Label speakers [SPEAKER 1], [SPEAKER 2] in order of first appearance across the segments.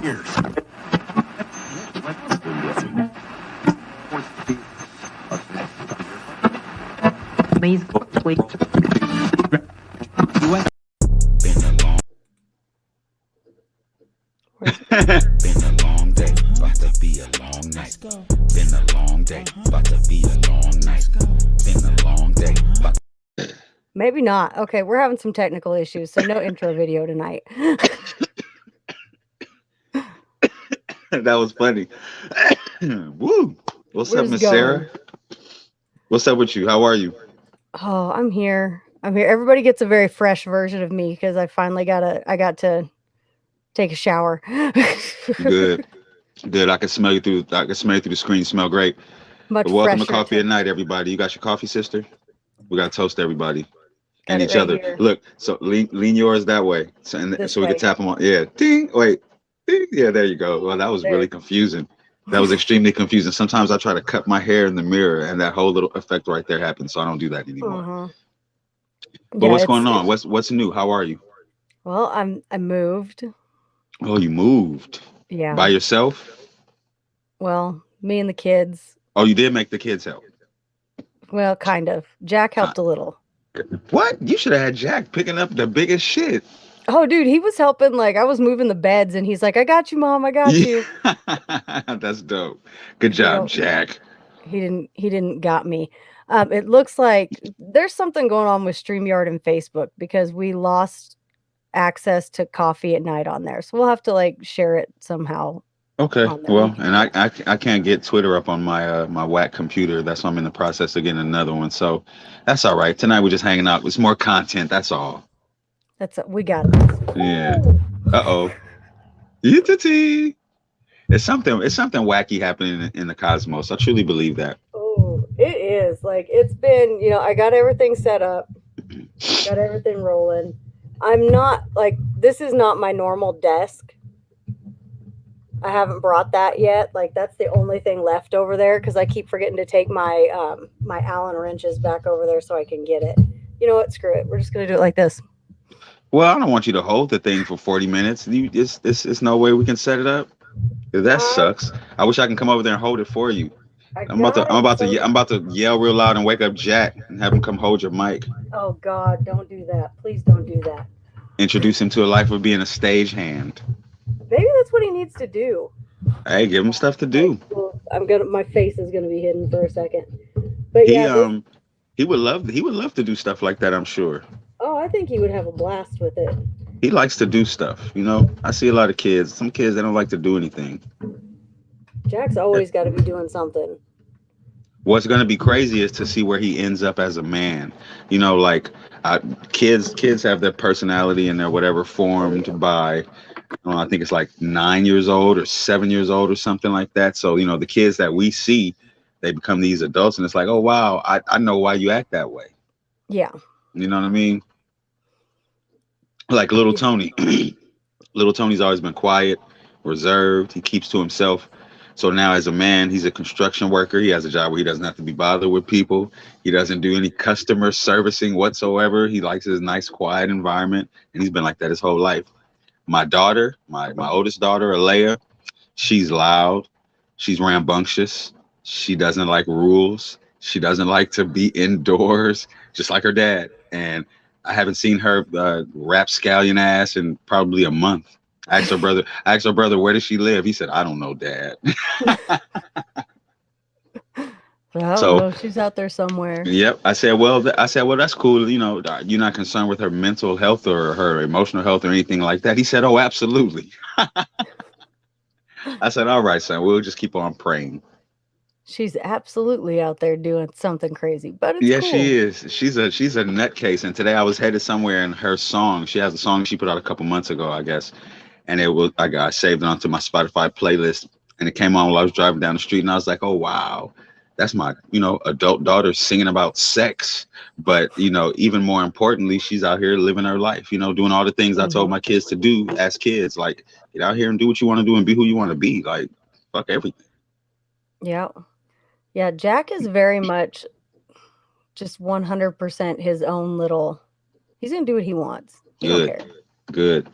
[SPEAKER 1] Been a long day, about to be a long night. Been a long day, about to be a long night. Been a long day, about
[SPEAKER 2] Maybe not. Okay, we're having some technical issues, so no intro video tonight.
[SPEAKER 1] That was funny. Woo! What's
[SPEAKER 2] We're
[SPEAKER 1] up,
[SPEAKER 2] just
[SPEAKER 1] Miss Sarah?
[SPEAKER 2] going.
[SPEAKER 1] What's up with you? How are you?
[SPEAKER 2] Oh, I'm here. I'm here. Everybody gets a very fresh version of me because I finally I got to take a shower.
[SPEAKER 1] Good. Good. I can smell you through. I can smell you through the screen. You smell great.
[SPEAKER 2] Much
[SPEAKER 1] Welcome to
[SPEAKER 2] fresher.
[SPEAKER 1] Coffee at Night, everybody. You got your coffee, sister? We got to toast everybody
[SPEAKER 2] Got
[SPEAKER 1] and
[SPEAKER 2] it
[SPEAKER 1] each
[SPEAKER 2] right
[SPEAKER 1] other.
[SPEAKER 2] here.
[SPEAKER 1] Look, so lean yours that way,
[SPEAKER 2] This
[SPEAKER 1] so we can
[SPEAKER 2] way.
[SPEAKER 1] tap them on. Yeah. Ding. Wait. Ding. Yeah. There you go. Well, that was
[SPEAKER 2] There.
[SPEAKER 1] really confusing. That was extremely confusing. Sometimes I try to cut my hair in the mirror, and that whole little effect right there happens. So I don't do that anymore.
[SPEAKER 2] Uh-huh.
[SPEAKER 1] But
[SPEAKER 2] Yeah,
[SPEAKER 1] what's going on? What's new? How are you?
[SPEAKER 2] well, I moved.
[SPEAKER 1] Oh, you moved
[SPEAKER 2] Yeah.
[SPEAKER 1] by yourself?
[SPEAKER 2] Well, me and the kids.
[SPEAKER 1] Oh, you did make the kids help.
[SPEAKER 2] Well, kind of. Jack helped a little.
[SPEAKER 1] What? You should have had Jack picking up the biggest shit.
[SPEAKER 2] Oh, dude, he was helping. Like, I was moving the beds, and he's like, "I got you, Mom. I got you."
[SPEAKER 1] That's dope. Good
[SPEAKER 2] He
[SPEAKER 1] job,
[SPEAKER 2] don't.
[SPEAKER 1] Jack.
[SPEAKER 2] He didn't got me. It looks like there's something going on with StreamYard and Facebook because we lost access to Coffee at Night on there. So we'll have to like share it somehow
[SPEAKER 1] Okay,
[SPEAKER 2] on there.
[SPEAKER 1] well, and I can't get Twitter up on my my whack computer. That's why I'm in the process of getting another one. So that's all right. Tonight we're just hanging out. It's more content. That's all.
[SPEAKER 2] We got this.
[SPEAKER 1] Yeah. Uh-oh. Yee-tee-tee. It's something wacky happening in the cosmos. I truly believe that.
[SPEAKER 2] Oh, it is. Like it's been, I got everything set up, got everything rolling. I'm not like this is not my normal desk. I haven't brought that yet. Like that's the only thing left over there because I keep forgetting to take my my Allen wrenches back over there so I can get it. You know what? Screw it. We're just gonna do it like this.
[SPEAKER 1] Well, I don't want you to hold the thing for 40 minutes. It's no way we can set it up. That sucks. I wish I can come over there and hold it for you. I'm about to yell real loud and wake up Jack and have him come hold your mic.
[SPEAKER 2] Oh God, don't do that. Please don't do that.
[SPEAKER 1] Introduce him to a life of being a stagehand.
[SPEAKER 2] Maybe that's what he needs to do.
[SPEAKER 1] Hey, give him stuff to do.
[SPEAKER 2] Well, my face is gonna be hidden for a second. But yeah,
[SPEAKER 1] he would love to do stuff like that, I'm sure.
[SPEAKER 2] Oh, I think he would have a blast with it.
[SPEAKER 1] He likes to do stuff, I see a lot of kids. Some kids they don't like to do anything.
[SPEAKER 2] Jack's always got to be doing something.
[SPEAKER 1] What's going to be crazy is to see where he ends up as a man. Like kids have their personality and their whatever formed by, I think it's like 9 years old or 7 years old or something like that. So, the kids that we see, they become these adults and it's like, oh, wow, I know why you act that way.
[SPEAKER 2] Yeah.
[SPEAKER 1] You know what I mean? Like little Tony. Little Tony's always been quiet, reserved. He keeps to himself. So now as a man, he's a construction worker. He has a job where he doesn't have to be bothered with people. He doesn't do any customer servicing whatsoever. He likes his nice, quiet environment. And he's been like that his whole life. My daughter, my oldest daughter, Alea, she's loud. She's rambunctious. She doesn't like rules. She doesn't like to be indoors, just like her dad. And I haven't seen her rapscallion ass in probably a month. I asked her brother, where does she live? He said, I don't know, Dad.
[SPEAKER 2] I don't know. She's out there somewhere.
[SPEAKER 1] Yep. I said, well, that's cool. You're not concerned with her mental health or her emotional health or anything like that. He said, oh, absolutely. I said, all right, son, we'll just keep on praying.
[SPEAKER 2] She's absolutely out there doing something crazy, but it's cool.
[SPEAKER 1] She is. She's a nutcase. And today I was headed somewhere and her song, she has a song she put out a couple months ago, I guess. And I saved it onto my Spotify playlist and it came on while I was driving down the street and I was like, oh, wow, that's my, adult daughter singing about sex. But, even more importantly, she's out here living her life, doing all the things I told my kids to do as kids, like get out here and do what you want to do and be who you want to be. Like, fuck everything.
[SPEAKER 2] Yeah. Yeah. Jack is very much just 100% his own little, he's going to do what he wants. He don't care.
[SPEAKER 1] Good.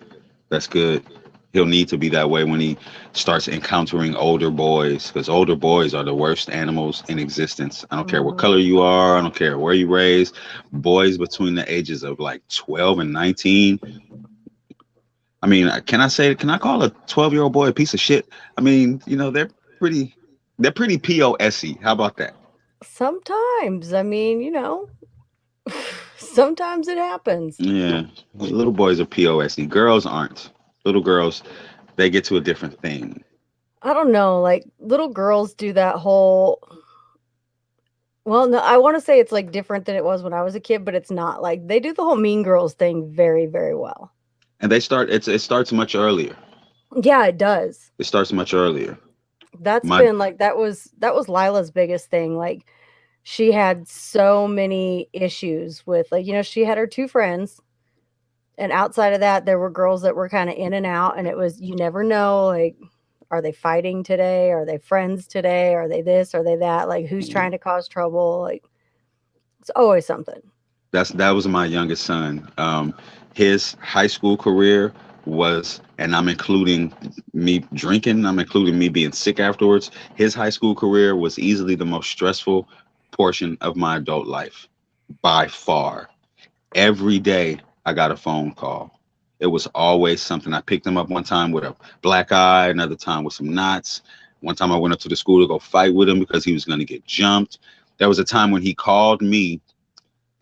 [SPEAKER 1] That's good. He'll need to be that way when he starts encountering older boys, because older boys are the worst animals in existence. I don't care what
[SPEAKER 2] Hmm.
[SPEAKER 1] color you are, I don't care where you raised. Boys between the ages of like 12 and 19. I mean, can I call a 12-year-old boy a piece of shit? I mean, pretty, they're pretty POSy. How about that?
[SPEAKER 2] Sometimes, I mean, sometimes it happens.
[SPEAKER 1] Yeah, little boys are POSy. Girls aren't. Little girls, they get to a different thing.
[SPEAKER 2] I don't know, like little girls do that whole. Well, no, I want to say it's like different than it was when I was a kid, but it's not. Like they do the whole Mean Girls thing very, very well.
[SPEAKER 1] And it starts much earlier.
[SPEAKER 2] Yeah, it does.
[SPEAKER 1] It starts much earlier.
[SPEAKER 2] That's
[SPEAKER 1] My
[SPEAKER 2] been like that was Lila's biggest thing. Like she had so many issues with like, she had her two friends, and outside of that there were girls that were kind of in and out, and it was you never know, like, are they fighting today? Are they friends today? Are they this? Are they that? Like who's trying to cause trouble? Like it's always something.
[SPEAKER 1] that was my youngest son. His high school career was, and I'm including me drinking, I'm including me being sick afterwards. His high school career was easily the most stressful portion of my adult life by far. Every day I got a phone call. It was always something. I picked him up one time with a black eye, another time with some knots. One time I went up to the school to go fight with him because he was going to get jumped. There was a time when he called me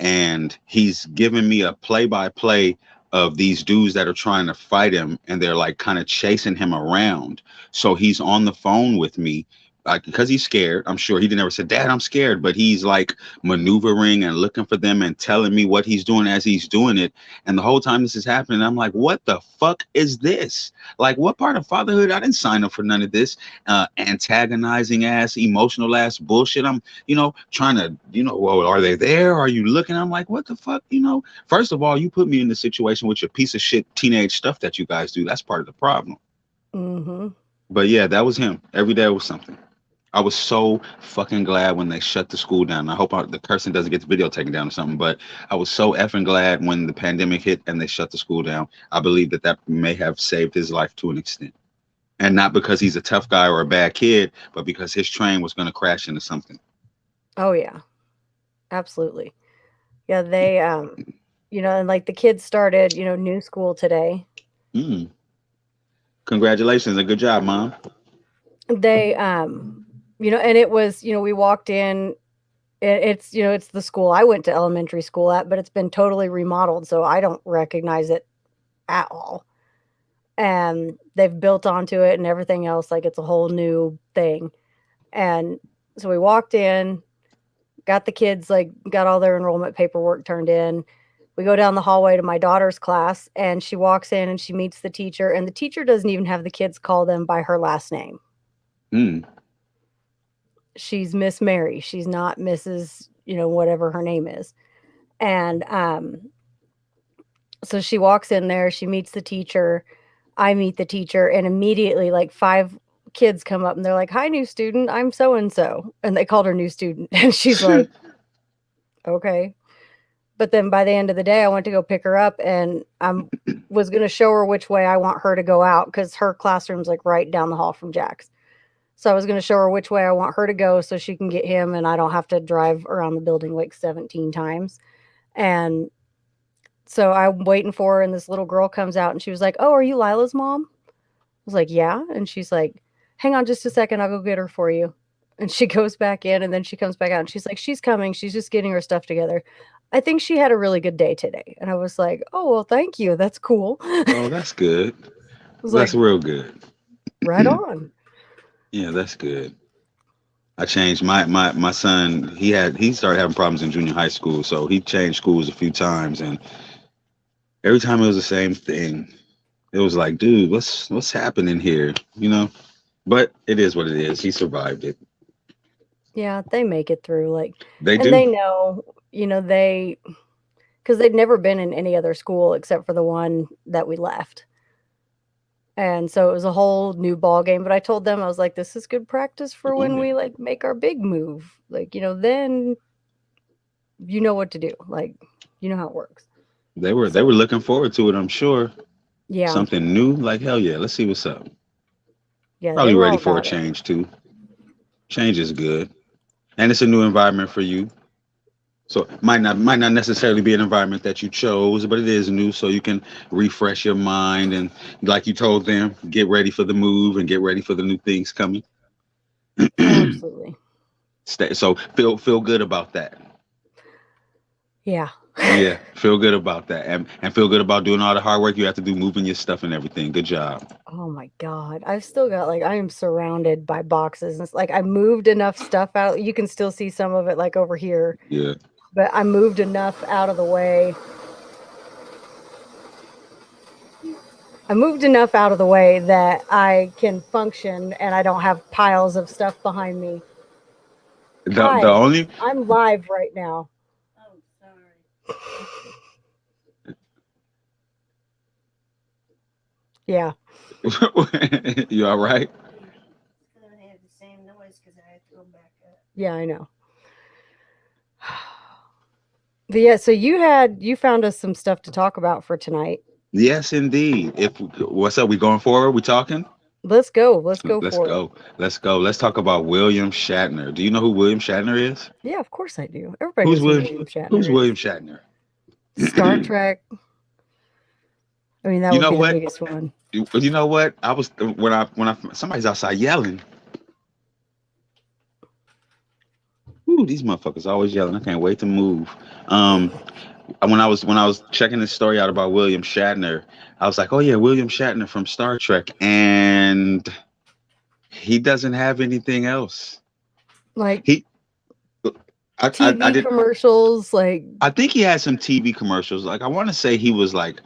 [SPEAKER 1] and he's giving me a play by play of these dudes that are trying to fight him, and they're like kind of chasing him around. So he's on the phone with me, like, because he's scared. I'm sure he didn't ever say, "Dad, I'm scared," but he's like maneuvering and looking for them and telling me what he's doing as he's doing it. And the whole time this is happening, I'm like, what the fuck is this? Like, what part of fatherhood? I didn't sign up for none of this antagonizing ass, emotional ass bullshit. I'm trying to, well, are they there? Are you looking? I'm like, what the fuck? First of all, you put me in the situation with your piece of shit teenage stuff that you guys do. That's part of the problem.
[SPEAKER 2] Mhm.
[SPEAKER 1] But yeah, that was him. Every day was something. I was so fucking glad when they shut the school down. I hope the person doesn't get the video taken down or something, but I was so effing glad when the pandemic hit and they shut the school down. I believe that may have saved his life to an extent. And not because he's a tough guy or a bad kid, but because his train was going to crash into something.
[SPEAKER 2] Oh yeah. Absolutely. Yeah, they and like the kids started, new school today.
[SPEAKER 1] Mm. Congratulations and good job, Mom.
[SPEAKER 2] They and it was, we walked in. It's the school I went to elementary school at, but it's been totally remodeled, so I don't recognize it at all. And they've built onto it and everything else, like it's a whole new thing. And so we walked in, got the kids, like, got all their enrollment paperwork turned in. We go down the hallway to my daughter's class, and she walks in and she meets the teacher, and the teacher doesn't even have the kids call them by her last name.
[SPEAKER 1] Mm.
[SPEAKER 2] She's Miss Mary. She's not Mrs., whatever her name is. And so she walks in there, she meets the teacher, I meet the teacher, and immediately like five kids come up and they're like, "Hi, new student, I'm so and so." And they called her new student. And she's like, "Okay." But then by the end of the day, I went to go pick her up, and I was going to show her which way I want her to go out because her classroom's like right down the hall from Jack's. So I was going to show her which way I want her to go so she can get him, and I don't have to drive around the building like 17 times. And so I'm waiting for her, and this little girl comes out, and she was like, "Oh, are you Lila's mom?" I was like, "Yeah." And she's like, "Hang on just a second. I'll go get her for you." And she goes back in, and then she comes back out, and she's like, "She's coming. She's just getting her stuff together. I think she had a really good day today." And I was like, "Oh, well, thank you. That's cool." I
[SPEAKER 1] Oh, that's good.
[SPEAKER 2] was like,
[SPEAKER 1] That's real good.
[SPEAKER 2] "Right on."
[SPEAKER 1] Yeah, that's good. I changed my son. He started having problems in junior high school, so he changed schools a few times, and every time it was the same thing. It was like, dude, what's happening here? But it is what it is. He survived it.
[SPEAKER 2] Yeah, they make it through. Like,
[SPEAKER 1] They
[SPEAKER 2] and
[SPEAKER 1] do.
[SPEAKER 2] they know, because they'd never been in any other school except for the one that we left. And so it was a whole new ball game. But I told them, I was like, this is good practice for
[SPEAKER 1] On
[SPEAKER 2] when
[SPEAKER 1] it.
[SPEAKER 2] we like make our big move. Like, then you know what to do. Like, you know how it works.
[SPEAKER 1] They were
[SPEAKER 2] So
[SPEAKER 1] looking forward to it, I'm sure.
[SPEAKER 2] Yeah.
[SPEAKER 1] Something new, like hell yeah, let's see what's up.
[SPEAKER 2] Yeah, they
[SPEAKER 1] Probably
[SPEAKER 2] were
[SPEAKER 1] ready
[SPEAKER 2] all
[SPEAKER 1] for a
[SPEAKER 2] about it.
[SPEAKER 1] change too. Change is good, and it's a new environment for you. So might not necessarily be an environment that you chose, but it is new, so you can refresh your mind and, like you told them, get ready for the move and get ready for the new things coming.
[SPEAKER 2] Absolutely.
[SPEAKER 1] So feel good about that.
[SPEAKER 2] Yeah.
[SPEAKER 1] Yeah, feel good about that, and feel good about doing all the hard work you have to do, moving your stuff and everything. Good job.
[SPEAKER 2] Oh my god. I've still got like I am surrounded by boxes and it's like I moved enough stuff out. You can still see some of it like over here,
[SPEAKER 1] Yeah.
[SPEAKER 2] but I moved enough out of the way. I moved enough out of the way that I can function and I don't have piles of stuff behind me.
[SPEAKER 1] The
[SPEAKER 2] Hi,
[SPEAKER 1] only
[SPEAKER 2] I'm live right now.
[SPEAKER 3] Oh, sorry.
[SPEAKER 2] Yeah.
[SPEAKER 1] you all right?
[SPEAKER 3] It's gonna have the same noise because I have to go back up.
[SPEAKER 2] Yeah, I know. But yeah, so you found us some stuff to talk about for tonight.
[SPEAKER 1] Yes, indeed. If what's up? We going forward? We talking?
[SPEAKER 2] Let's go. Let's go
[SPEAKER 1] Let's
[SPEAKER 2] for it.
[SPEAKER 1] go. Let's go. Let's talk about William Shatner. Do you know who William Shatner is?
[SPEAKER 2] Yeah, of course I do. Everybody
[SPEAKER 1] Who's
[SPEAKER 2] knows who
[SPEAKER 1] William?
[SPEAKER 2] William
[SPEAKER 1] Who's
[SPEAKER 2] Shatner
[SPEAKER 1] William
[SPEAKER 2] is.
[SPEAKER 1] Shatner?
[SPEAKER 2] Star Trek. I mean, that
[SPEAKER 1] You
[SPEAKER 2] would
[SPEAKER 1] know
[SPEAKER 2] be the
[SPEAKER 1] what?
[SPEAKER 2] biggest one.
[SPEAKER 1] You know what? I was when I somebody's outside yelling. Ooh, these motherfuckers always yelling. I can't wait to move. Um, when I was checking this story out about William Shatner, I was like, oh yeah, William Shatner from Star Trek, and he doesn't have anything else.
[SPEAKER 2] Like
[SPEAKER 1] He, I
[SPEAKER 2] TV
[SPEAKER 1] did.
[SPEAKER 2] commercials, like
[SPEAKER 1] I think he had some TV commercials. Like I want to say he was like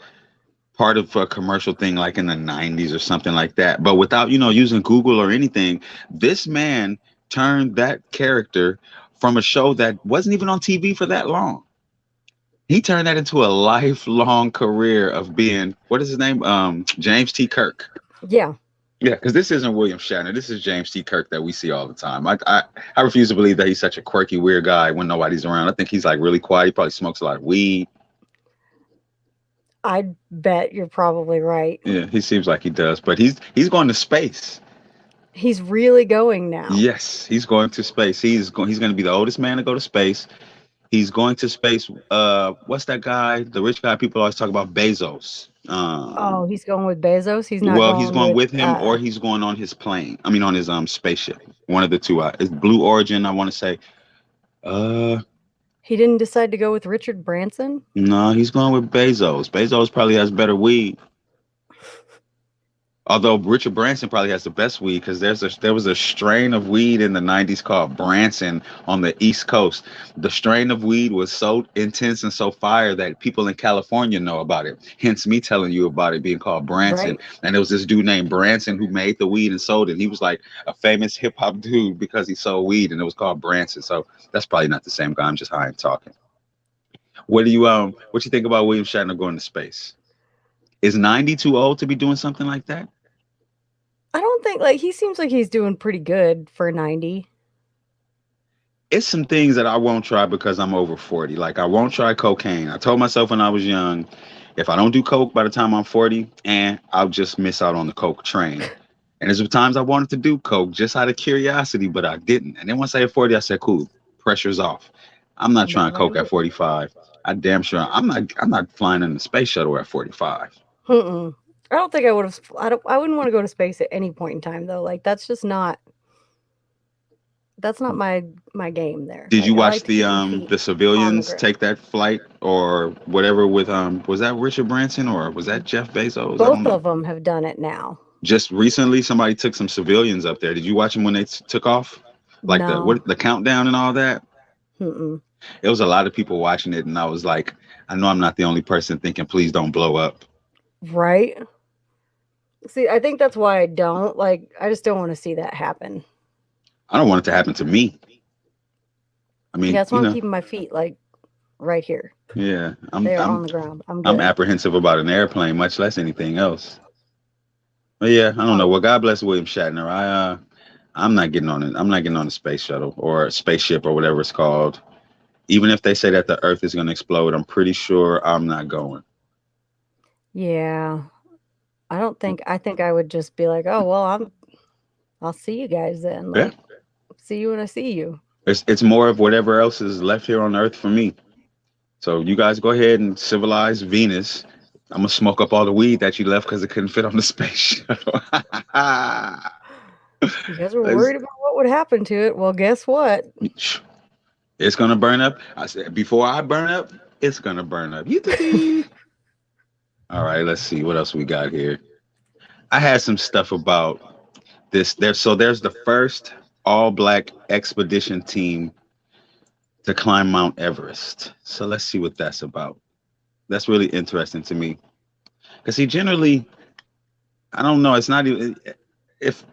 [SPEAKER 1] part of a commercial thing like in the 90s or something like that. But without, using Google or anything, this man turned that character from a show that wasn't even on TV for that long. He turned that into a lifelong career of being, what is his name? James T. Kirk.
[SPEAKER 2] yeah.
[SPEAKER 1] Yeah, because this isn't William Shatner. This is James T. Kirk that we see all the time. I refuse to believe that he's such a quirky, weird guy when nobody's around. I think he's like really quiet. He probably smokes a lot of weed.
[SPEAKER 2] I bet you're probably right.
[SPEAKER 1] Yeah, he seems like he does. But he's going to space.
[SPEAKER 2] He's really going now.
[SPEAKER 1] Yes, he's going to space. He's going to be the oldest man to go to space. He's going to space. What's that guy? The rich guy people always talk about, Bezos.
[SPEAKER 2] Oh, he's going with Bezos. He's not
[SPEAKER 1] Well, he's
[SPEAKER 2] going
[SPEAKER 1] going
[SPEAKER 2] with
[SPEAKER 1] with him, or he's going on his plane. I mean, on his spaceship. One of the two. It's Blue Origin, I want to say. Uh,
[SPEAKER 2] he didn't decide to go with Richard Branson.
[SPEAKER 1] no, he's going with Bezos. Bezos probably has better weed. Although Richard Branson probably has the best weed, because there was a strain of weed in the 90s called Branson on the East Coast. The strain of weed was so intense and so fire that people in California know about it. Hence me telling you about it being called Branson.
[SPEAKER 2] Right.
[SPEAKER 1] And there was this dude named Branson who made the weed and sold it. He was like a famous hip hop dude because he sold weed, and it was called Branson. So that's probably not the same guy. I'm just high and talking. What you think about William Shatner going to space? Is 90 too old to be doing something like that?
[SPEAKER 2] I don't think like he seems like he's doing pretty good for 90.
[SPEAKER 1] It's some things that I won't try because I'm over 40. Like I won't try cocaine. I told myself when I was young, if I don't do coke by the time I'm 40, and I'll just miss out on the coke train. And there's times I wanted to do coke just out of curiosity, but I didn't. And then once I hit 40, I said, cool, pressure's off. I'm not trying coke at
[SPEAKER 2] Man,
[SPEAKER 1] 45. I damn sure I'm not flying in the space shuttle at 45.
[SPEAKER 2] mm-mm. I don't think I would have. I wouldn't want to go to space at any point in time though. Like that's just not. That's not my game there.
[SPEAKER 1] Did you
[SPEAKER 2] Like I
[SPEAKER 1] watch
[SPEAKER 2] like to keep my
[SPEAKER 1] the
[SPEAKER 2] feet on the
[SPEAKER 1] civilians
[SPEAKER 2] ground.
[SPEAKER 1] take that flight or whatever with was that Richard Branson or was that Jeff Bezos? I don't
[SPEAKER 2] Both
[SPEAKER 1] know.
[SPEAKER 2] of them have done it now.
[SPEAKER 1] Just recently somebody took some civilians up there. Did you watch them when they took off? Like
[SPEAKER 2] No.
[SPEAKER 1] the countdown and all that?
[SPEAKER 2] Mm-mm.
[SPEAKER 1] It was a lot of people watching it, and I was like, I know I'm not the only person thinking please don't blow up.
[SPEAKER 2] Right? See, I think that's why I don't. Like I just don't want to see that happen.
[SPEAKER 1] I don't want it to happen to me. I
[SPEAKER 2] Yeah,
[SPEAKER 1] mean,
[SPEAKER 2] that's why I'm keeping my feet like right here.
[SPEAKER 1] yeah,
[SPEAKER 2] They
[SPEAKER 1] I'm
[SPEAKER 2] are
[SPEAKER 1] I'm
[SPEAKER 2] on the ground. I'm
[SPEAKER 1] I'm
[SPEAKER 2] good.
[SPEAKER 1] apprehensive about an airplane, much less anything else. But yeah, I don't know.
[SPEAKER 2] Oh,
[SPEAKER 1] Well, God bless William Shatner. I'm not getting on it. I'm not getting on a space shuttle or a spaceship or whatever it's called. Even if they say that the Earth is going to explode, I'm pretty sure I'm not going.
[SPEAKER 2] yeah. I think I would just be like, "Oh, well, I'll see you guys then.
[SPEAKER 1] Yeah.
[SPEAKER 2] Like, see you when I see you."
[SPEAKER 1] It's more of whatever else is left here on Earth for me. So you guys go ahead and civilize Venus. I'm gonna smoke up all the weed that you left because it couldn't fit on the space shuttle.
[SPEAKER 2] You guys were
[SPEAKER 1] Let's-
[SPEAKER 2] worried about what would happen to it. Well, guess what?
[SPEAKER 1] It's gonna burn up. I said before I burn up, it's gonna burn up. All right, let's see what else we got here. I had some stuff about this. There's the first all black expedition team to climb Mount Everest. So let's see what that's about. That's really interesting to me. Because he generally, I don't know, it's not even if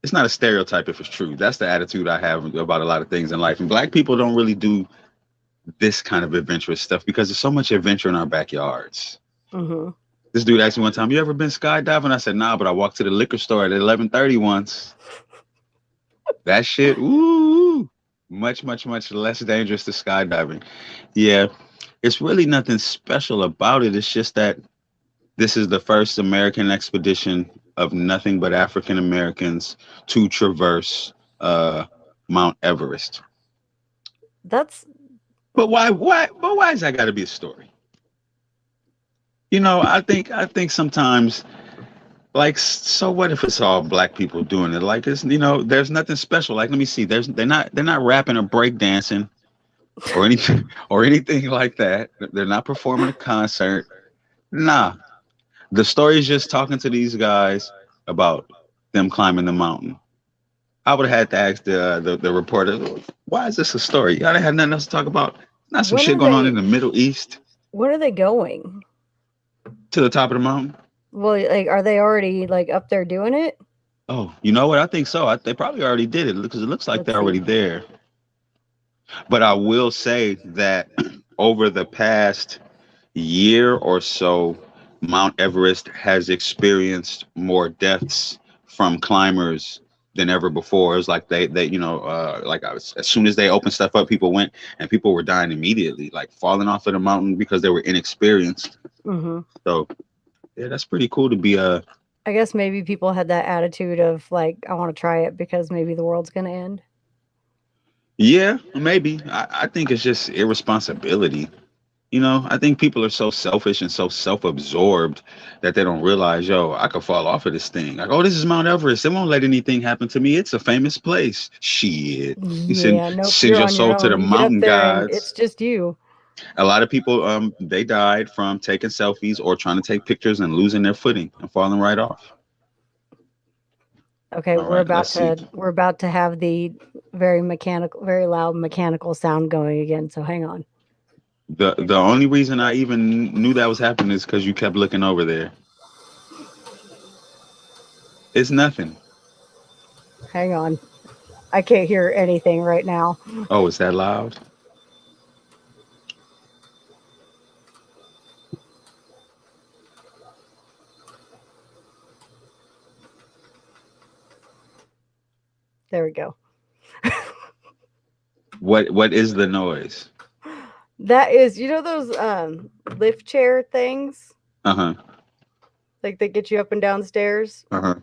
[SPEAKER 1] it's not a stereotype if it's true. That's the attitude I have about a lot of things in life. And black people don't really do this kind of adventurous stuff because there's so much adventure in our backyards.
[SPEAKER 2] Hmm.
[SPEAKER 1] This dude asked me one time, "You ever been skydiving?" I said, "Nah, but I walked to the liquor store at 11:30 once." That shit, ooh, much, much, much less dangerous to skydiving. Yeah, it's really nothing special about it. It's just that this is the first American expedition of nothing but African Americans to traverse Mount Everest.
[SPEAKER 2] That's
[SPEAKER 1] But why? Why? But why is that got to be a story? You know, I think sometimes, like, so what if it's all black people doing it? Like, it's there's nothing special. Like, let me see. They're not rapping or breakdancing or anything or anything like that. They're not performing a concert. Nah, the story is just talking to these guys about them climbing the mountain. I would have had to ask the reporter, why is this a story? Y'all didn't have nothing else to talk about. Not some
[SPEAKER 2] when
[SPEAKER 1] shit
[SPEAKER 2] are
[SPEAKER 1] going on
[SPEAKER 2] they?
[SPEAKER 1] in the Middle East
[SPEAKER 2] When are they going?
[SPEAKER 1] to the top of the mountain.
[SPEAKER 2] Well, like, are they already like up there doing it?
[SPEAKER 1] Oh, you know what? I think so. They probably already did it because it looks like
[SPEAKER 2] Let's
[SPEAKER 1] they're already
[SPEAKER 2] see.
[SPEAKER 1] there. But I will say that over the past year or so, Mount Everest has experienced more deaths from climbers than ever before. It's like as soon as they opened stuff up, people went and people were dying immediately, like falling off of the mountain because they were inexperienced.
[SPEAKER 2] Hmm.
[SPEAKER 1] So yeah, that's pretty cool to be
[SPEAKER 2] I guess maybe people had that attitude of like, I want to try it because maybe the world's gonna end.
[SPEAKER 1] yeah, maybe. I think it's just irresponsibility. I think people are so selfish and so self-absorbed that they don't realize, yo, I could fall off of this thing. Like, oh, this is Mount Everest. It won't let anything happen to me. It's a famous place. Shit. You
[SPEAKER 2] Yeah, nope,
[SPEAKER 1] send
[SPEAKER 2] you're
[SPEAKER 1] your
[SPEAKER 2] on your
[SPEAKER 1] soul to
[SPEAKER 2] own.
[SPEAKER 1] the
[SPEAKER 2] You get up
[SPEAKER 1] mountain
[SPEAKER 2] there and it's
[SPEAKER 1] gods.
[SPEAKER 2] just you.
[SPEAKER 1] A lot of people, they died from taking selfies or trying to take pictures and losing their footing and falling right off.
[SPEAKER 2] Okay,
[SPEAKER 1] All right, let's see.
[SPEAKER 2] we're about to have the very mechanical, very loud mechanical sound going again. So hang on.
[SPEAKER 1] The only reason I even knew that was happening is because you kept looking over there. It's nothing.
[SPEAKER 2] Hang on. I can't hear anything right now.
[SPEAKER 1] Oh, it's that loud?
[SPEAKER 2] There we go.
[SPEAKER 1] What is the noise?
[SPEAKER 2] That is, you know those lift chair things,
[SPEAKER 1] Uh-huh.
[SPEAKER 2] like that get you up and down stairs?
[SPEAKER 1] Uh-huh.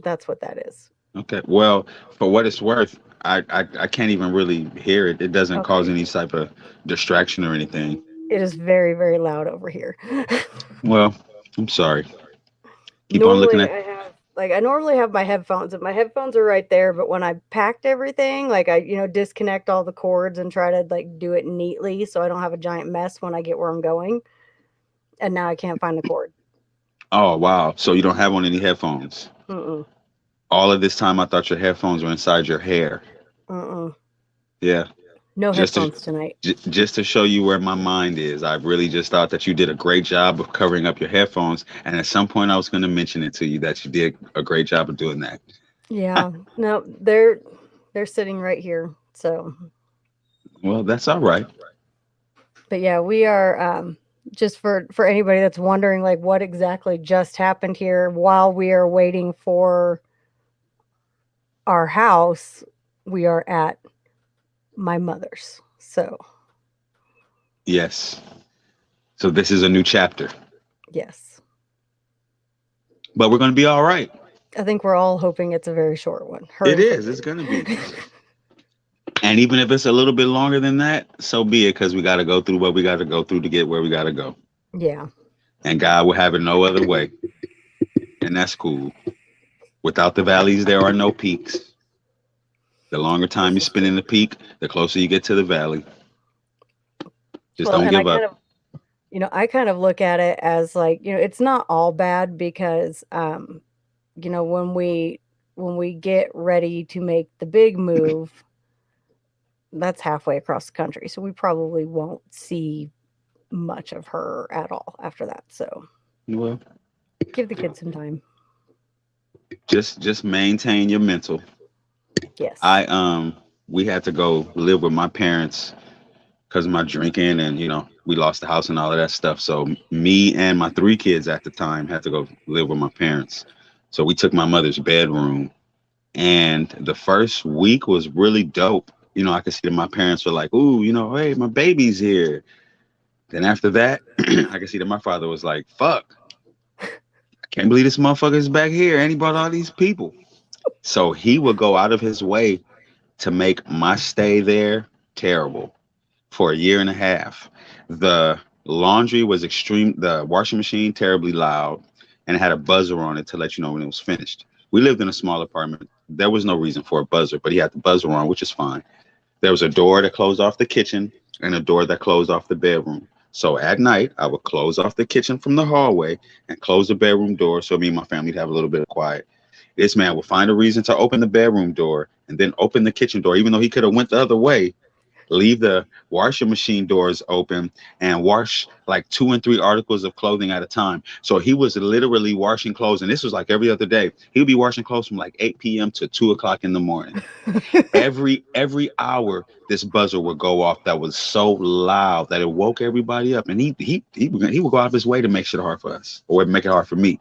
[SPEAKER 2] That's what that is.
[SPEAKER 1] Okay. Well, for what it's worth, I can't even really hear it. It doesn't cause
[SPEAKER 2] Okay.
[SPEAKER 1] any type of distraction or anything.
[SPEAKER 2] It is very, very loud over here.
[SPEAKER 1] Well, I'm sorry. Keep on looking
[SPEAKER 2] Normally
[SPEAKER 1] at.
[SPEAKER 2] I have like I normally have my headphones and my headphones are right there, but when I packed everything, like I, disconnect all the cords and try to like do it neatly so I don't have a giant mess when I get where I'm going. And now I can't find the cord.
[SPEAKER 1] Oh, wow. So you don't have on any headphones.
[SPEAKER 2] Mm-mm.
[SPEAKER 1] All of this time I thought your headphones were inside your hair.
[SPEAKER 2] Mm-mm.
[SPEAKER 1] Yeah.
[SPEAKER 2] No
[SPEAKER 1] Just to
[SPEAKER 2] headphones tonight.
[SPEAKER 1] just to show you where my mind is. I really just thought that you did a great job of covering up your headphones, and at some point I was going to mention it to you that you did a great job of doing that.
[SPEAKER 2] Yeah. No, they're sitting right here. So,
[SPEAKER 1] Well, that's all right.
[SPEAKER 2] but yeah, we are just for anybody that's wondering like what exactly just happened here while we are waiting for our house, we are at my mother's. So,
[SPEAKER 1] Yes. So this is a new chapter.
[SPEAKER 2] yes.
[SPEAKER 1] but we're going to be all right.
[SPEAKER 2] I think we're all hoping it's a very short one.
[SPEAKER 1] It
[SPEAKER 2] Hurting for
[SPEAKER 1] is. It's going to be. And even if it's a little bit longer than that, so be it, because we got to go through what we got to go through to get where we got to go.
[SPEAKER 2] Yeah.
[SPEAKER 1] And God will have it no other way. And that's cool. Without the valleys, there are no peaks. The longer time
[SPEAKER 2] This
[SPEAKER 1] you
[SPEAKER 2] is
[SPEAKER 1] spend
[SPEAKER 2] true.
[SPEAKER 1] in the peak, the closer you get to the valley. Just
[SPEAKER 2] Well,
[SPEAKER 1] don't
[SPEAKER 2] and I
[SPEAKER 1] give
[SPEAKER 2] kind
[SPEAKER 1] up.
[SPEAKER 2] of, I kind of look at it as like, it's not all bad because, when we get ready to make the big move, that's halfway across the country. So we probably won't see much of her at all after that. So
[SPEAKER 1] Well,
[SPEAKER 2] give the kids some time.
[SPEAKER 1] just maintain your mental.
[SPEAKER 2] Yes.
[SPEAKER 1] I we had to go live with my parents because of my drinking, and we lost the house and all of that stuff. So me and my three kids at the time had to go live with my parents. So we took my mother's bedroom, and the first week was really dope. I could see that my parents were like, "Ooh, hey, my baby's here." Then after that, I could see that my father was like, "Fuck, I can't believe this motherfucker is back here, and he brought all these people." So he would go out of his way to make my stay there terrible for a year and a half. The laundry was extreme, the washing machine terribly loud, and it had a buzzer on it to let you know when it was finished. We lived in a small apartment. There was no reason for a buzzer, but he had the buzzer on, which is fine. There was a door that closed off the kitchen and a door that closed off the bedroom. So at night, I would close off the kitchen from the hallway and close the bedroom door so me and my family would have a little bit of quiet. This man would find a reason to open the bedroom door and then open the kitchen door, even though he could have went the other way, leave the washing machine doors open and wash like two and three articles of clothing at a time. So he was literally washing clothes, and this was like every other day. He would be washing clothes from like 8 p.m. to 2 o'clock in the morning. Every hour, this buzzer would go off that was so loud that it woke everybody up, and he would go out of his way to make shit hard for us or make it hard for me.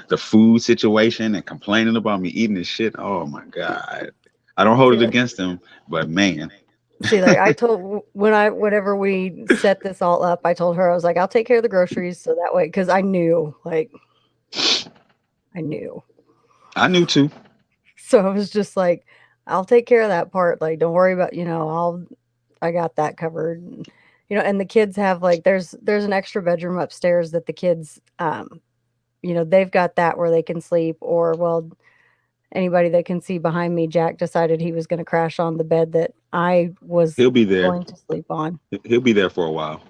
[SPEAKER 1] The food situation and complaining about me eating this shit. Oh my god. I don't hold
[SPEAKER 2] See,
[SPEAKER 1] it
[SPEAKER 2] like,
[SPEAKER 1] against him, but man,
[SPEAKER 2] I told whenever we set this all up, I told her I was like, I'll take care of the groceries so that way because I knew, like, I knew.
[SPEAKER 1] I knew too.
[SPEAKER 2] So I was just like, I'll take care of that part. Like, don't worry about, I got that covered. And the kids have like, there's an extra bedroom upstairs that the kids, they've got that where they can sleep. Or, well, anybody that can see behind me, Jack decided he was going to crash on the bed that I was
[SPEAKER 1] He'll be there.
[SPEAKER 2] going to sleep on.
[SPEAKER 1] He'll be there for a while.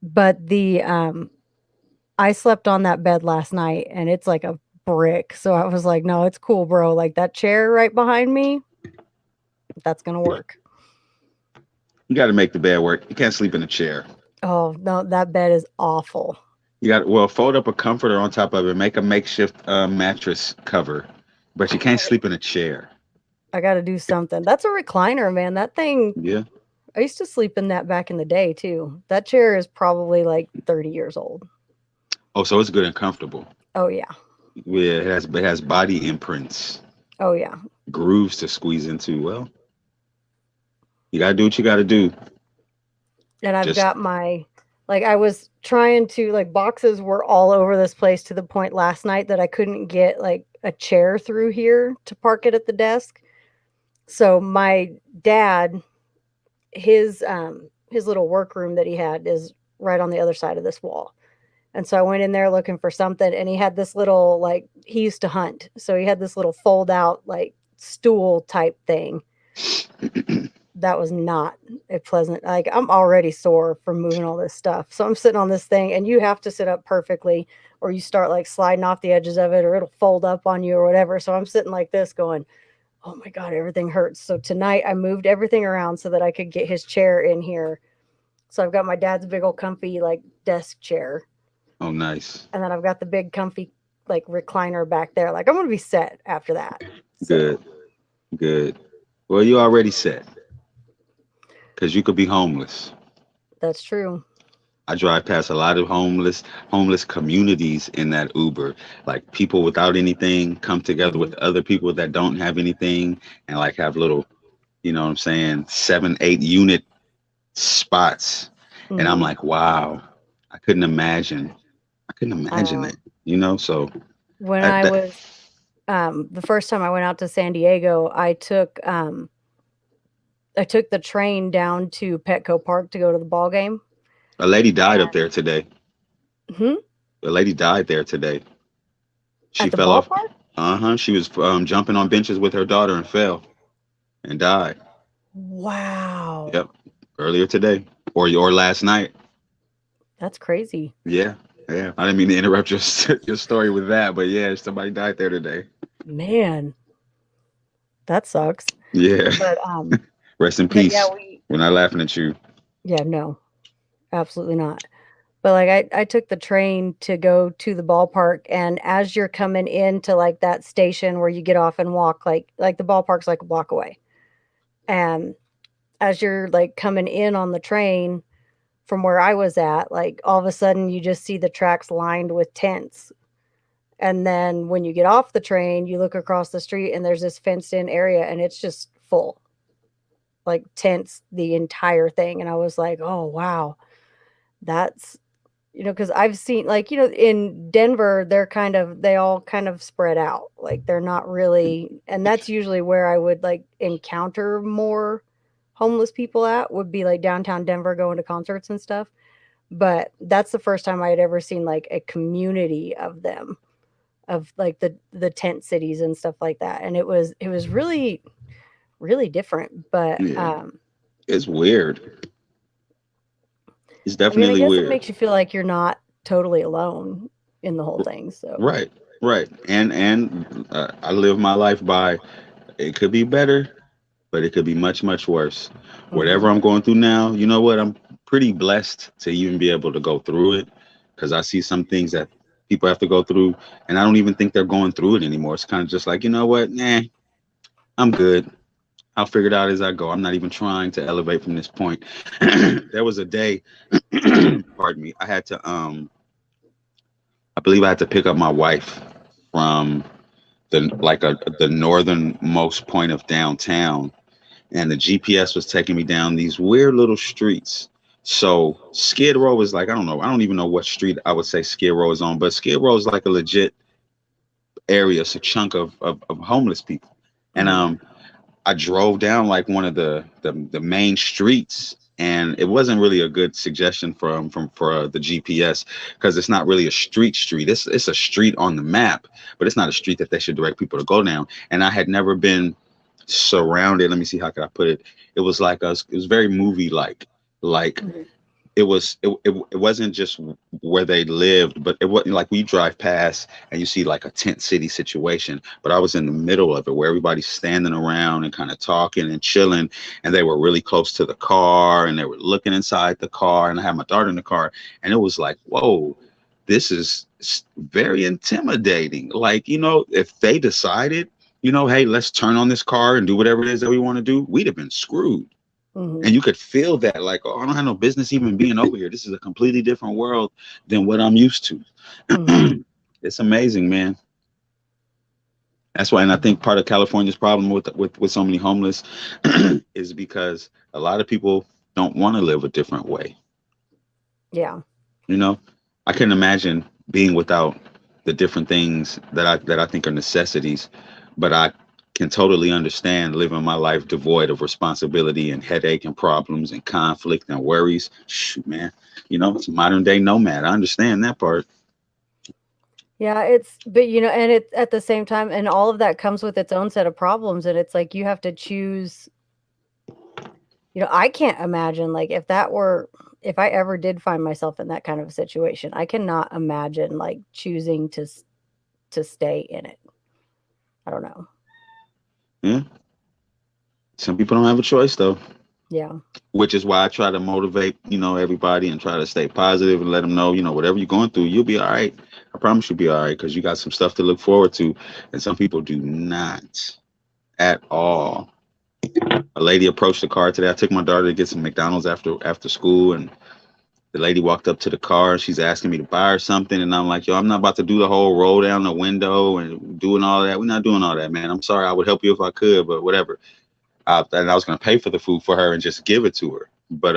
[SPEAKER 2] But I slept on that bed last night and it's like a brick. So I was like, no, it's cool, bro. Like that chair right behind me, that's going to work.
[SPEAKER 1] You got to make the bed work. You can't sleep in a chair.
[SPEAKER 2] Oh, no, that bed is awful.
[SPEAKER 1] You got fold up a comforter on top of it, make a makeshift mattress cover, but you can't sleep in a chair.
[SPEAKER 2] I got to do something. That's a recliner, man. That thing,
[SPEAKER 1] Yeah.
[SPEAKER 2] I used to sleep in that back in the day too. That chair is probably like 30 years old.
[SPEAKER 1] Oh, so it's good and comfortable.
[SPEAKER 2] Oh, yeah.
[SPEAKER 1] Yeah, it has body imprints,
[SPEAKER 2] Oh, yeah.
[SPEAKER 1] grooves to squeeze into. Well, you gotta do what you gotta do.
[SPEAKER 2] And I've
[SPEAKER 1] Just
[SPEAKER 2] got I was trying to, like, boxes were all over this place to the point last night that I couldn't get like a chair through here to park it at the desk. So my dad, his little workroom that he had is right on the other side of this wall. And so I went in there looking for something and he had this little, like, he used to hunt. So he had this little fold out like stool type thing. That was not a pleasant, like, I'm already sore from moving all this stuff. So I'm sitting on this thing and you have to sit up perfectly or you start like sliding off the edges of it or it'll fold up on you or whatever. So I'm sitting like this going, oh my God, everything hurts. So tonight I moved everything around so that I could get his chair in here. So I've got my dad's big old comfy like desk chair.
[SPEAKER 1] oh, nice,
[SPEAKER 2] And then I've got the big comfy like recliner back there. Like I'm gonna be set after that. So
[SPEAKER 1] good, good. Well, you already set because you could be homeless.
[SPEAKER 2] that's true.
[SPEAKER 1] I drive past a lot of homeless communities in that Uber. Like people without anything come together
[SPEAKER 2] Mhm.
[SPEAKER 1] with other people that don't have anything and like have little, what I'm saying, 7, 8 unit spots. And I'm
[SPEAKER 2] Mhm.
[SPEAKER 1] like, wow, I couldn't imagine. I couldn't
[SPEAKER 2] I
[SPEAKER 1] imagine
[SPEAKER 2] know.
[SPEAKER 1] that. So
[SPEAKER 2] When I
[SPEAKER 1] That
[SPEAKER 2] was the first time I went out to San Diego, I took the train down to Petco Park to go to the ball game.
[SPEAKER 1] a lady died up
[SPEAKER 2] And
[SPEAKER 1] there today.
[SPEAKER 2] hmm,
[SPEAKER 1] A lady died there today. She
[SPEAKER 2] at the
[SPEAKER 1] fell off.
[SPEAKER 2] ballpark?
[SPEAKER 1] Uh-huh. She was jumping on benches with her daughter and fell and died.
[SPEAKER 2] Wow.
[SPEAKER 1] Yep. Earlier today or last night.
[SPEAKER 2] That's crazy.
[SPEAKER 1] Yeah. Yeah. I didn't mean to interrupt your your story with that, but yeah, somebody died there today.
[SPEAKER 2] Man, that sucks.
[SPEAKER 1] Yeah.
[SPEAKER 2] But
[SPEAKER 1] Rest in
[SPEAKER 2] but yeah,
[SPEAKER 1] peace. We're not laughing at you.
[SPEAKER 2] yeah, no, absolutely not. But like I took the train to go to the ballpark, and as you're coming into like that station where you get off and walk, like the ballpark's like a block away. And as you're like coming in on the train from where I was at, like all of a sudden you just see the tracks lined with tents. And then when you get off the train, you look across the street and there's this fenced in area and it's just full, like tents, the entire thing. And I was like, oh, wow, that's, because I've seen, like, in Denver, they all kind of spread out. Like they're not really, and that's usually where I would like encounter more homeless people at, would be like downtown Denver going to concerts and stuff. But that's the first time I had ever seen like a community of them, of like the tent cities and stuff like that. And it was really, really different. But
[SPEAKER 1] Yeah. It's weird. It's
[SPEAKER 2] I mean, I
[SPEAKER 1] definitely
[SPEAKER 2] guess it
[SPEAKER 1] weird.
[SPEAKER 2] makes you feel like you're not totally alone in the whole thing. So,
[SPEAKER 1] Right. Right. And I live my life by it could be better, but it could be much, much worse.
[SPEAKER 2] mhm,
[SPEAKER 1] Whatever I'm going through now, you know what? I'm pretty blessed to even be able to go through it because I see some things that people have to go through, and I don't even think they're going through it anymore. It's kind of just like, you know what? Nah, I'm good. I'll figure it out as I go. I'm not even trying to elevate from this point. There was a day, pardon me, I believe I had to pick up my wife from the northernmost point of downtown, and the GPS was taking me down these weird little streets. So Skid Row is like, I don't know, I don't even know what street I would say Skid Row is on, but Skid Row is like a legit area. It's a chunk of homeless people. And
[SPEAKER 2] mhm,
[SPEAKER 1] I drove down like one of the main streets, and it wasn't really a good suggestion for the GPS because it's not really a street. It's a street on the map, but it's not a street that they should direct people to go down. And I had never been surrounded. Let me see, how could I put it? It was like it was very movie like
[SPEAKER 2] mhm,
[SPEAKER 1] it wasn't just where they lived, but it wasn't like we drive past and you see like a tent city situation. But I was in the middle of it where everybody's standing around and kind of talking and chilling, and they were really close to the car and they were looking inside the car. And I had my daughter in the car, and it was like, whoa, this is very intimidating. Like, if they decided, hey, let's turn on this car and do whatever it is that we want to do, we'd have been screwed.
[SPEAKER 2] mhm,
[SPEAKER 1] And you could feel that, like, oh, I don't have no business even being over here. This is a completely different world than what I'm used to.
[SPEAKER 2] mhm.
[SPEAKER 1] It's amazing, man. That's why, and I think part of California's problem with so many homeless is because a lot of people don't want to live a different way.
[SPEAKER 2] Yeah.
[SPEAKER 1] You know, I can imagine being without the different things that I think are necessities, but I can totally understand living my life devoid of responsibility and headache and problems and conflict and worries. Shoot, man, it's a modern day nomad. I understand that part.
[SPEAKER 2] Yeah, but and it at the same time, and all of that comes with its own set of problems, and it's like you have to choose. I can't imagine, like, if I ever did find myself in that kind of a situation, I cannot imagine like choosing to stay in it. I don't know.
[SPEAKER 1] Yeah, some people don't have a choice though,
[SPEAKER 2] Yeah.
[SPEAKER 1] which is why I try to motivate, everybody and try to stay positive and let them know, whatever you're going through, you'll be all right. I promise you'll be all right because you got some stuff to look forward to, and some people do not at all. A lady approached the car today. I took my daughter to get some McDonald's after school, and the lady walked up to the car. She's asking me to buy her something, and I'm like, yo, I'm not about to do the whole roll down the window and doing all that. We're not doing all that, man. I'm sorry. I would help you if I could, but whatever. And I was gonna pay for the food for her and just give it to her, but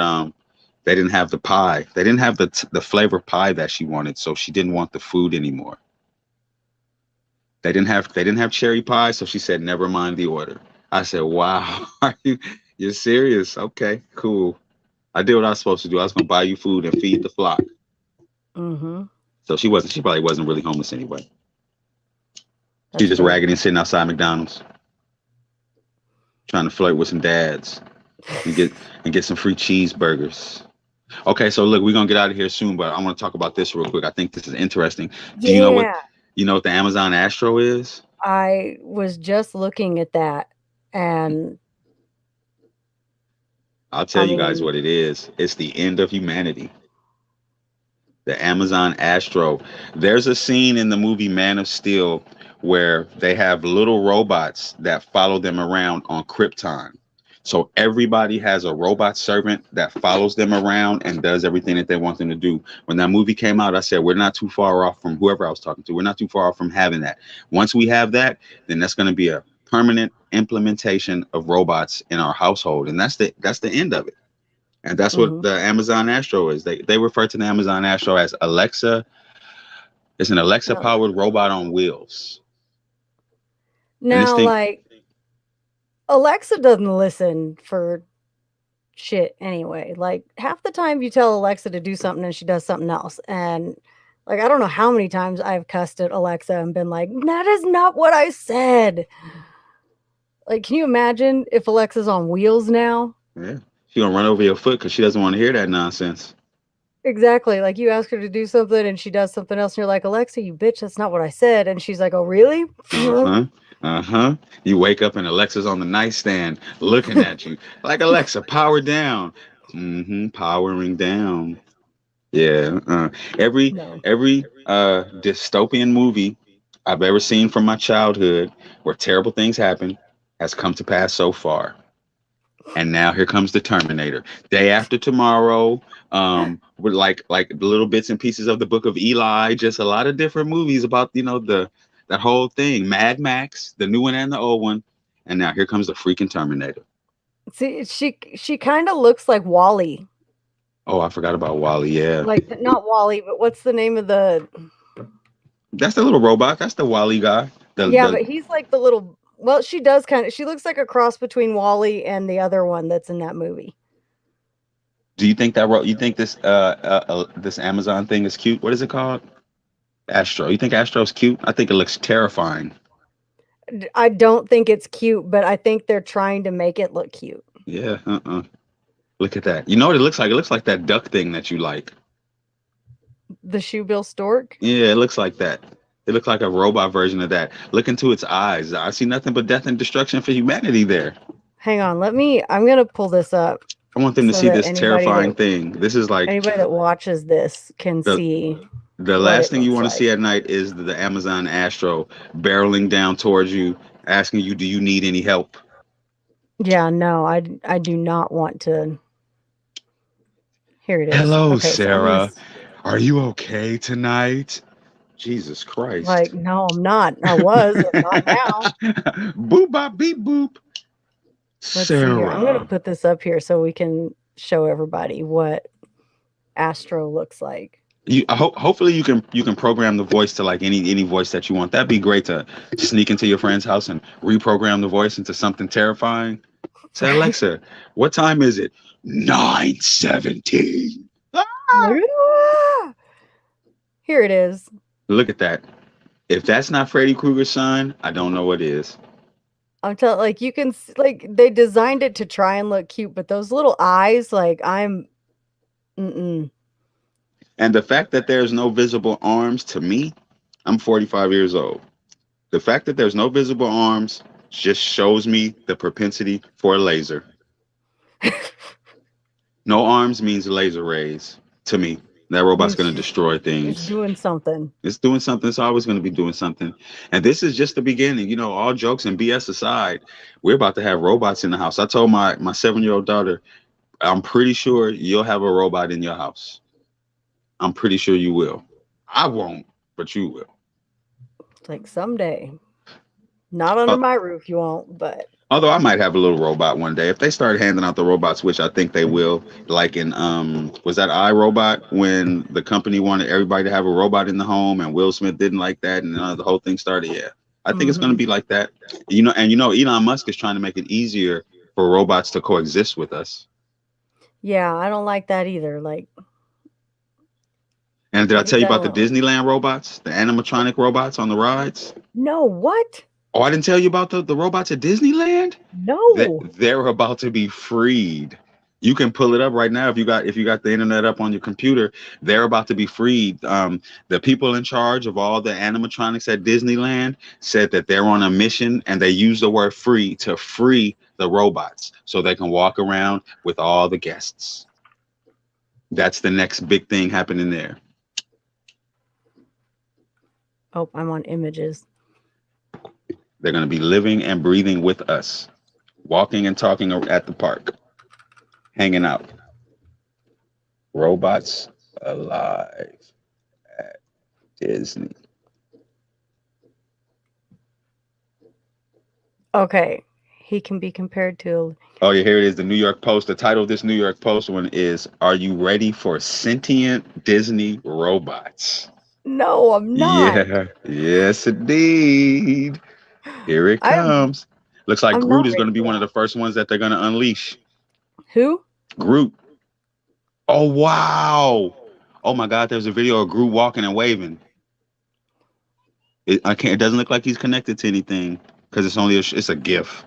[SPEAKER 1] they didn't have the pie. They didn't have the flavor pie that she wanted, so she didn't want the food anymore. They didn't have cherry pie, so she said, "Never mind the order." I said, "Wow, are you're serious? Okay, cool." I did what I was supposed to do. I was gonna buy you food and feed the flock.
[SPEAKER 2] Mm-hmm.
[SPEAKER 1] So she wasn't. She probably wasn't really homeless anyway. She's
[SPEAKER 2] That's
[SPEAKER 1] just
[SPEAKER 2] great.
[SPEAKER 1] raggedy and sitting outside McDonald's, trying to flirt with some dads and get some free cheeseburgers. Okay, so look, we're gonna get out of here soon, but I want to talk about this real quick. I think this is interesting. Do
[SPEAKER 2] Yeah.
[SPEAKER 1] you know what the Amazon Astro is?
[SPEAKER 2] I was just looking at that, and
[SPEAKER 1] I'll
[SPEAKER 2] I
[SPEAKER 1] tell you guys
[SPEAKER 2] mean,
[SPEAKER 1] what it is. It's the end of humanity. The Amazon Astro. There's a scene in the movie Man of Steel where they have little robots that follow them around on Krypton. So everybody has a robot servant that follows them around and does everything that they want them to do. When that movie came out, I said, we're not too far off from whoever I was talking to. We're not too far off from having that. Once we have that, then that's going to be a permanent implementation of robots in our household. And that's the end of it. And that's what
[SPEAKER 2] mhm.
[SPEAKER 1] the Amazon Astro is. They refer to the Amazon Astro as Alexa. It's an Alexa
[SPEAKER 2] No.
[SPEAKER 1] powered robot on wheels. And this
[SPEAKER 2] Now,
[SPEAKER 1] thing,
[SPEAKER 2] like, Alexa doesn't listen for shit anyway. Like, half the time you tell Alexa to do something and she does something else. And, like, I don't know how many times I've cussed at Alexa and been like, that is not what I said. Like, can you imagine if Alexa's on wheels now?
[SPEAKER 1] yeah, she gonna run over your foot because she doesn't want to hear that nonsense.
[SPEAKER 2] Exactly. Like, you ask her to do something and she does something else, and you're like, Alexa, you bitch, that's not what I said. And she's like, oh, really?
[SPEAKER 1] Uh huh. Uh huh. You wake up and Alexa's on the nightstand looking at you like Alexa, power down. Mm-hmm. Powering down. Yeah. Every
[SPEAKER 2] No.
[SPEAKER 1] every dystopian movie I've ever seen from my childhood where terrible things happen has come to pass so far. And now here comes the Terminator. Day After Tomorrow, with like the little bits and pieces of the Book of Eli, just a lot of different movies about the that whole thing. Mad Max, the new one and the old one, and now here comes the freaking Terminator.
[SPEAKER 2] See, she kind of looks like Wally.
[SPEAKER 1] Oh, I forgot about Wally. Yeah,
[SPEAKER 2] Like, not Wally, but what's the name of the?
[SPEAKER 1] that's the little robot. That's the Wally guy. The
[SPEAKER 2] Yeah,
[SPEAKER 1] the.
[SPEAKER 2] but he's like the little. Well, she does kind of. She looks like a cross between Wally and the other one that's in that movie.
[SPEAKER 1] Do you think you think this Amazon thing is cute? What is it called? Astro. You think Astro's cute? I think it looks terrifying.
[SPEAKER 2] I don't think it's cute, but I think they're trying to make it look cute.
[SPEAKER 1] Yeah. Look at that. You know what it looks like? It looks like that duck thing that you like.
[SPEAKER 2] The Shoebill stork.
[SPEAKER 1] Yeah, it looks like that. It looks like a robot version of that. Look into its eyes. I see nothing but death and destruction for humanity there.
[SPEAKER 2] Hang on, let me. I'm gonna pull this up
[SPEAKER 1] I want them to
[SPEAKER 2] so
[SPEAKER 1] see
[SPEAKER 2] that
[SPEAKER 1] this terrifying thing. This is like
[SPEAKER 2] anybody that watches this can
[SPEAKER 1] the
[SPEAKER 2] see
[SPEAKER 1] the
[SPEAKER 2] what
[SPEAKER 1] last
[SPEAKER 2] it
[SPEAKER 1] thing you
[SPEAKER 2] looks
[SPEAKER 1] want to see
[SPEAKER 2] like.
[SPEAKER 1] at night is the Amazon Astro barreling down towards you, asking you, "Do you need any help?"
[SPEAKER 2] Yeah, no, I do not want to. Here it is.
[SPEAKER 1] Hello,
[SPEAKER 2] Okay, so I'm gonna
[SPEAKER 1] Sarah. Are you okay tonight? Jesus Christ.
[SPEAKER 2] like, no, I'm not. I was, but not now.
[SPEAKER 1] Boop bop beep boop.
[SPEAKER 2] Let's see here. I'm gonna
[SPEAKER 1] Sarah.
[SPEAKER 2] put this up here so we can show everybody what Astro looks like.
[SPEAKER 1] Hopefully you can program the voice to like any voice that you want. That'd be great to sneak into your friend's house and reprogram the voice into something terrifying. Say,
[SPEAKER 2] Right?
[SPEAKER 1] Alexa, what time is it? 9:17.
[SPEAKER 2] Like, "Ah!" Here it is.
[SPEAKER 1] Look at that. If that's not Freddy Krueger's sign, I don't know what is.
[SPEAKER 2] I'm telling, like, you can like they designed it to try and look cute, but those little eyes, like, mm-mm.
[SPEAKER 1] And the fact that there's no visible arms to me, I'm 45 years old. The fact that there's no visible arms just shows me the propensity for a laser. No arms means laser rays to me. That robot's going to destroy
[SPEAKER 2] It's
[SPEAKER 1] things.
[SPEAKER 2] doing something.
[SPEAKER 1] It's doing something. It's always going to be doing something. And this is just the beginning. All jokes and BS aside, we're about to have robots in the house. I told my 7-year-old daughter, I'm pretty sure you'll have a robot in your house. I'm pretty sure you will. I won't, but you will.
[SPEAKER 2] Like, someday. Not under
[SPEAKER 1] Uh,
[SPEAKER 2] my roof, you won't, but
[SPEAKER 1] Although I might have a little robot one day if they start handing out the robots, which I think they will. Like in was that iRobot when the company wanted everybody to have a robot in the home and Will Smith didn't like that and the whole thing started? Yeah, I think it's going to
[SPEAKER 2] Hmm.
[SPEAKER 1] be like that. And Elon Musk is trying to make it easier for robots to coexist with us.
[SPEAKER 2] Yeah, I don't like that either. Like,
[SPEAKER 1] And did
[SPEAKER 2] I
[SPEAKER 1] I
[SPEAKER 2] think
[SPEAKER 1] tell you about the
[SPEAKER 2] that'll.
[SPEAKER 1] Disneyland robots, the animatronic robots on the rides?
[SPEAKER 2] No, what?
[SPEAKER 1] Oh, I didn't tell you about the robots at Disneyland. That
[SPEAKER 2] No.
[SPEAKER 1] they're about to be freed. You can pull it up right now if you got the internet up on your computer. They're about to be freed. The people in charge of all the animatronics at Disneyland said that they're on a mission, and they use the word "free" to free the robots so they can walk around with all the guests. That's the next big thing happening there.
[SPEAKER 2] Oh, I'm on images.
[SPEAKER 1] They're going to be living and breathing with us, walking and talking at the park, hanging out. Robots alive at Disney.
[SPEAKER 2] Okay. He can be compared to.
[SPEAKER 1] Oh, yeah, here it is. The New York Post. The title of this New York Post one is "Are you ready for sentient Disney robots?"
[SPEAKER 2] No, I'm not.
[SPEAKER 1] Yeah, yes, indeed. Here it
[SPEAKER 2] I'm
[SPEAKER 1] comes. Looks like
[SPEAKER 2] I'm
[SPEAKER 1] Groot
[SPEAKER 2] not
[SPEAKER 1] is going
[SPEAKER 2] ready
[SPEAKER 1] to be
[SPEAKER 2] for
[SPEAKER 1] one of
[SPEAKER 2] that.
[SPEAKER 1] the first ones that they're going to unleash.
[SPEAKER 2] Who?
[SPEAKER 1] Groot. Oh, wow. Oh, my God. There's a video of Groot walking and waving. I can't. It doesn't look like he's connected to anything because it's a GIF.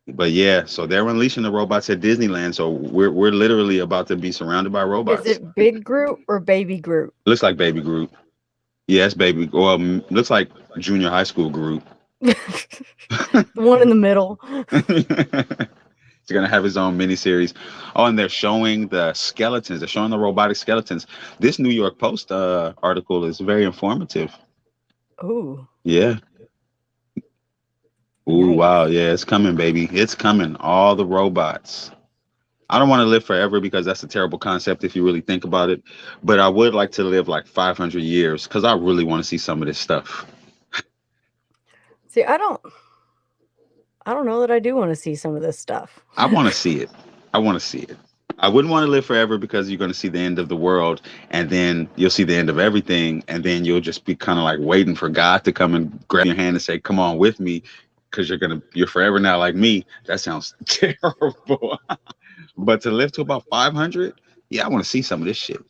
[SPEAKER 1] But yeah, so they're unleashing the robots at Disneyland. So we're literally about to be surrounded by
[SPEAKER 2] Is
[SPEAKER 1] robots.
[SPEAKER 2] it Big Groot or Baby Groot?
[SPEAKER 1] Looks like Baby Groot. Yes, baby. Well, looks like junior high school Groot.
[SPEAKER 2] The one in the middle.
[SPEAKER 1] He's gonna have his own miniseries. Oh, and they're showing the skeletons. They're showing the robotic skeletons. This New York Post article is very informative.
[SPEAKER 2] Ooh,
[SPEAKER 1] Yeah. Ooh,
[SPEAKER 2] yikes.
[SPEAKER 1] wow. Yeah, it's coming, baby. It's coming. All the robots. I don't want to live forever because that's a terrible concept if you really think about it. But I would like to live like 500 years because I really want to see some of this stuff.
[SPEAKER 2] See, I don't know that I do want to see some of this stuff.
[SPEAKER 1] I want to see it. I want to see it. I wouldn't want to live forever because you're going to see the end of the world and then you'll see the end of everything. And then you'll just be kind of like waiting for God to come and grab your hand and say, come on with me because you're forever now like me. That sounds terrible. But to live to about 500, yeah, I want to see some of this shit.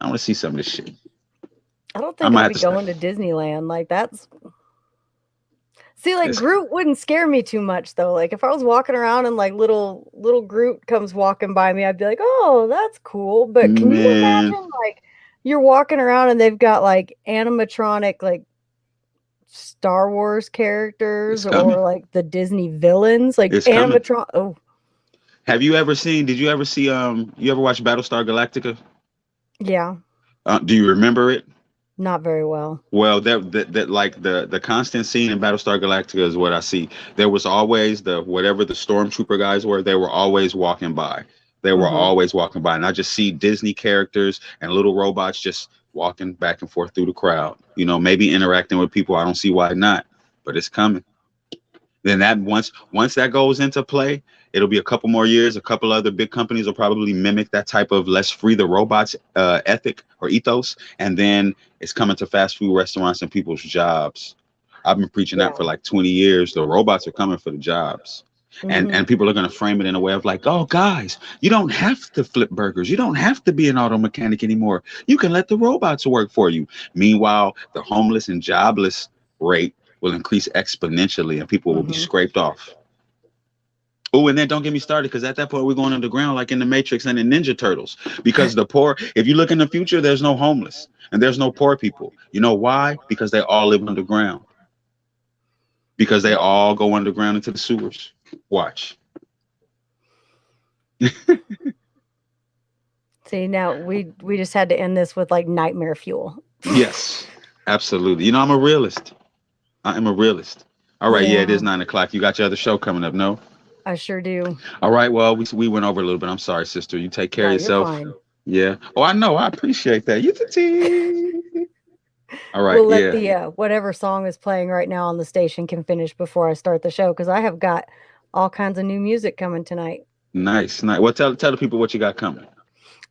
[SPEAKER 1] I want to see some of this shit.
[SPEAKER 2] I don't
[SPEAKER 1] I
[SPEAKER 2] think
[SPEAKER 1] might
[SPEAKER 2] I'll
[SPEAKER 1] have
[SPEAKER 2] be
[SPEAKER 1] to.
[SPEAKER 2] going to Disneyland. Like that's see, like
[SPEAKER 1] It's,
[SPEAKER 2] Groot wouldn't scare me too much though. Like if I was walking around and like little Groot comes walking by me, I'd be like, "Oh, that's cool." But can you
[SPEAKER 1] man,
[SPEAKER 2] imagine like you're walking around and they've got like animatronic like Star Wars
[SPEAKER 1] it's
[SPEAKER 2] characters
[SPEAKER 1] coming.
[SPEAKER 2] or like the Disney villains, like
[SPEAKER 1] It's coming.
[SPEAKER 2] animatron. Oh,
[SPEAKER 1] Did you ever see, you ever watch Battlestar Galactica?
[SPEAKER 2] yeah,
[SPEAKER 1] Do you remember it?
[SPEAKER 2] not very well.
[SPEAKER 1] Well, that like the constant scene in Battlestar Galactica is what I see. There was always the whatever the stormtrooper guys were. They were always walking by. They were
[SPEAKER 2] Mhm.
[SPEAKER 1] always walking by, and I just see Disney characters and little robots just walking back and forth through the crowd. Maybe interacting with people. I don't see why not, but it's coming. Then that once that goes into play, it'll be a couple more years. A couple other big companies will probably mimic that type of "let's free the robots" ethic or ethos, and then it's coming to fast food restaurants and people's jobs. I've been preaching that
[SPEAKER 2] Yeah.
[SPEAKER 1] for like 20 years. The robots are coming for the jobs. And
[SPEAKER 2] Mhm.
[SPEAKER 1] people are going to frame it in a way of like, oh, guys, you don't have to flip burgers. You don't have to be an auto mechanic anymore. You can let the robots work for you. Meanwhile, the homeless and jobless rate will increase exponentially and people will be
[SPEAKER 2] Mhm.
[SPEAKER 1] scraped off. Oh, and then don't get me started because at that point we're going underground like in the Matrix and in Ninja Turtles. Because the poor, if you look in the future, there's no homeless and there's no poor people. You know why? Because they all live underground. Because they
[SPEAKER 2] Yep.
[SPEAKER 1] all go underground into the sewers. Watch.
[SPEAKER 2] See, now we just had to end this with like nightmare fuel.
[SPEAKER 1] Yes, absolutely. I'm a realist. I am a realist. All right, yeah, it
[SPEAKER 2] Yeah,
[SPEAKER 1] is 9 o'clock. You got your other show coming up, no?
[SPEAKER 2] I sure do.
[SPEAKER 1] All right, well, we went over a little bit. I'm sorry, sister. You take care
[SPEAKER 2] No,
[SPEAKER 1] of
[SPEAKER 2] you're
[SPEAKER 1] yourself.
[SPEAKER 2] fine.
[SPEAKER 1] Yeah. Oh, I know. I appreciate that. You the tea. All right,
[SPEAKER 2] We'll let
[SPEAKER 1] yeah.
[SPEAKER 2] the whatever song is playing right now on the station can finish before I start the show because I have got all kinds of new music coming tonight.
[SPEAKER 1] Nice, nice. Well, tell the people what you got coming.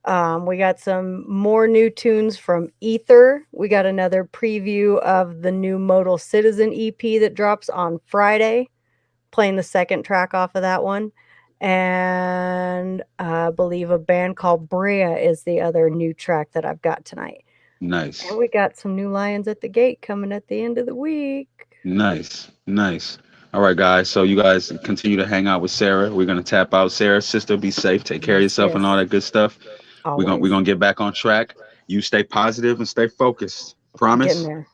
[SPEAKER 2] We got some more new tunes from Ether. We got another preview of the new Modal Citizen EP that drops on Friday, playing the second track off of that one. And I believe a band called Brea is the other new track that I've got tonight.
[SPEAKER 1] Nice.
[SPEAKER 2] And we got some new Lions at the Gate coming at the end of the week.
[SPEAKER 1] Nice. Nice. All right, guys. So you guys continue to hang out with Sarah. We're gonna tap out. Sarah, sister, be safe. Take care of
[SPEAKER 2] Yes,
[SPEAKER 1] yourself and all
[SPEAKER 2] yes.
[SPEAKER 1] that good stuff. We're
[SPEAKER 2] Always.
[SPEAKER 1] gonna get back on track. You stay positive and stay focused.
[SPEAKER 2] Getting
[SPEAKER 1] Promise?
[SPEAKER 2] there.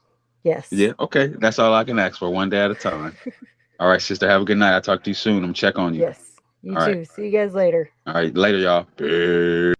[SPEAKER 2] Yes.
[SPEAKER 1] Yeah. Okay. That's all I can ask for. One day at a time. All right, sister. Have a good night. I'll talk to you soon. I'm check on you.
[SPEAKER 2] Yes. You
[SPEAKER 1] All right.
[SPEAKER 2] too. See you guys later.
[SPEAKER 1] All right. Later, y'all. Peace.